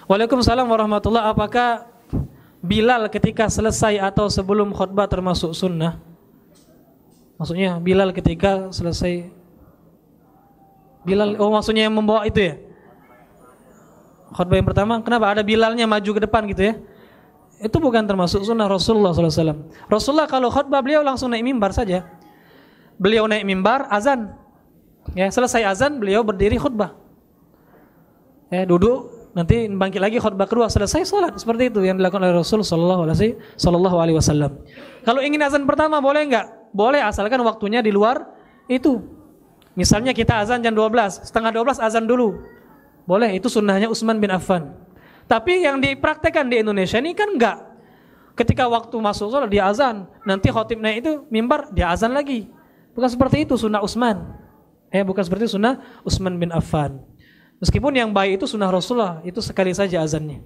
Waalaikumsalam warahmatullahi. Apakah Bilal ketika selesai atau sebelum khutbah termasuk sunnah? Maksudnya Bilal ketika selesai, Bilal, oh maksudnya yang membawa itu ya? Khutbah yang pertama, kenapa ada Bilalnya maju ke depan gitu ya? Itu bukan termasuk sunnah Rasulullah SAW. Rasulullah kalau khutbah beliau langsung naik mimbar saja. Beliau naik mimbar, azan. Ya, selesai azan beliau berdiri khutbah. Ya, duduk, nanti bangkit lagi khutbah kedua, selesai salat. Seperti itu yang dilakukan oleh Rasul sallallahu alaihi wasallam. Kalau ingin azan pertama boleh enggak? Boleh, asalkan waktunya di luar itu. Misalnya kita azan jam 12, setengah 12 azan dulu. Boleh, itu sunnahnya Utsman bin Affan. Tapi yang dipraktekkan di Indonesia ini kan enggak. Ketika waktu masuk salat dia azan, nanti khatib naik itu mimbar dia azan lagi. Bukan seperti itu sunnah Utsman. Bukan seperti sunnah Utsman bin Affan. Meskipun yang baik itu sunnah Rasulullah, itu sekali saja azannya.